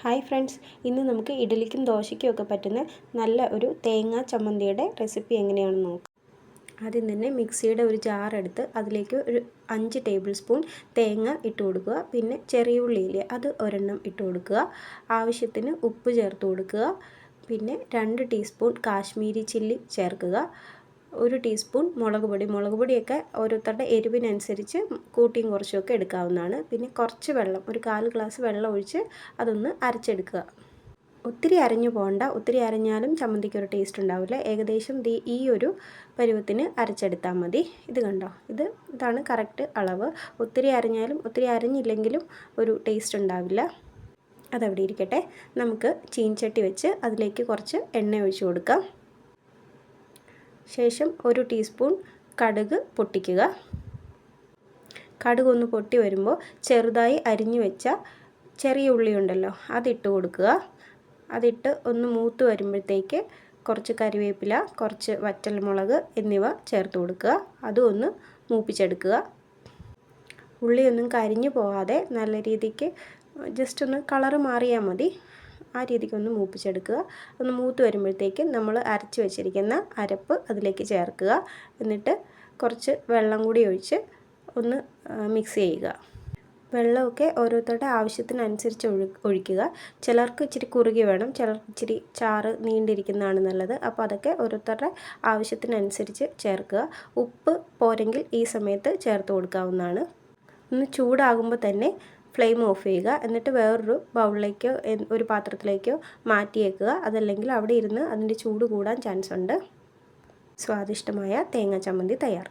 Hi friends, ഇന്ന് നമുക്ക് ഇഡ്ഡലിക്കും ദോശയ്ക്കും ഒക്കെ പറ്റുന്ന നല്ല ഒരു തേങ്ങാ ചമ്മന്തിയുടെ റെസിപ്പി എങ്ങനെയാണെന്ന് നോക്കാം. ആദ്യം തന്നെ മിക്സിയുടെ ഒരു ജാർ എടുത്ത് അതിലേക്ക് ഒരു 5 ടേബിൾ സ്പൂൺ തേങ്ങ ഇട്ട് കൊടുക്കുക. പിന്നെ ചെറിയ ഉള്ളിയില്ലേ, അത് ഒരെണ്ണം ഇട്ട് കൊടുക്കുക. ആവശ്യത്തിന് ഉപ്പ് ചേർത്ത് കൊടുക്കുക. പിന്നെ 2 ടീസ്പൂൺ കാശ്മീരി ചില്ലി ചേർക്കുക. 1 ടീസ്പൂൺ മുളക് പൊടിയൊക്കെ ഓരോരുത്തരുടെ എരിവിനനുസരിച്ച് കൂട്ടിയും കുറച്ചുമൊക്കെ എടുക്കാവുന്നതാണ്. പിന്നെ കുറച്ച് വെള്ളം, ഒരു 1/4 ഗ്ലാസ് വെള്ളം ഒഴിച്ച് അതൊന്ന് അരച്ചെടുക്കുക. ഒത്തിരി അരഞ്ഞു പോകണ്ട, ഒത്തിരി അരഞ്ഞാലും ചമ്മന്തിക്ക് ഒരു ടേസ്റ്റ് ഉണ്ടാവില്ല. ഏകദേശം ഈ ഒരു പരുവത്തിന് അരച്ചെടുത്താൽ മതി. ഇത് കണ്ടോ, ഇതാണ് കറക്റ്റ് അളവ്. ഒത്തിരി അരഞ്ഞാലും ഒത്തിരി അരഞ്ഞില്ലെങ്കിലും ഒരു ടേസ്റ്റ് ഉണ്ടാവില്ല. അതവിടെ ഇരിക്കട്ടെ. നമുക്ക് ചീൻചട്ടി വെച്ച് അതിലേക്ക് കുറച്ച് എണ്ണ ഒഴിച്ച് കൊടുക്കാം. ശേഷം 1 ടീസ്പൂൺ കടുക് പൊട്ടിക്കുക. കടുക് ഒന്ന് പൊട്ടി വരുമ്പോൾ ചെറുതായി അരിഞ്ഞു വെച്ച ചെറിയ ഉള്ളി ഉണ്ടല്ലോ, അതിട്ട് കൊടുക്കുക. അതിട്ട് ഒന്ന് മൂത്ത് വരുമ്പോഴത്തേക്ക് കുറച്ച് കറിവേപ്പില, കുറച്ച് വറ്റൽമുളക് എന്നിവ ചേർത്ത് കൊടുക്കുക. അതും ഒന്ന് മൂപ്പിച്ചെടുക്കുക. ഉള്ളിയൊന്നും കരിഞ്ഞു പോകാതെ നല്ല രീതിക്ക് ജസ്റ്റ് ഒന്ന് കളറ് മാറിയാൽ മതി. ആ രീതിക്കൊന്ന് മൂപ്പിച്ചെടുക്കുക. ഒന്ന് മൂത്ത് വരുമ്പോഴത്തേക്ക് നമ്മൾ അരച്ച് വെച്ചിരിക്കുന്ന അരപ്പ് അതിലേക്ക് ചേർക്കുക. എന്നിട്ട് കുറച്ച് വെള്ളം കൂടി ഒഴിച്ച് ഒന്ന് മിക്സ് ചെയ്യുക. വെള്ളമൊക്കെ ഓരോരുത്തരുടെ ആവശ്യത്തിനനുസരിച്ച് ഒഴിക്കുക. ചിലർക്ക് ഇച്ചിരി കുറുകി വേണം, ചിലർക്ക് ഇച്ചിരി ചാറ് നീണ്ടിരിക്കുന്നതാണ് നല്ലത്. അപ്പോൾ അതൊക്കെ ഓരോരുത്തരുടെ ആവശ്യത്തിനനുസരിച്ച് ചേർക്കുക. ഉപ്പ് പോരെങ്കിൽ ഈ സമയത്ത് ചേർത്ത് കൊടുക്കാവുന്നതാണ്. ഒന്ന് ചൂടാകുമ്പോൾ തന്നെ ഫ്ലെയിം ഓഫ് ചെയ്യുക. എന്നിട്ട് വേറൊരു ബൗളിലേക്കോ ഒരു പാത്രത്തിലേക്കോ മാറ്റിയേക്കുക. അതല്ലെങ്കിൽ അവിടെ ഇരുന്ന് അതിൻ്റെ ചൂട് കൂടാൻ ചാൻസ് ഉണ്ട്. സ്വാദിഷ്ടമായ തേങ്ങാ ചമ്മന്തി തയ്യാർ.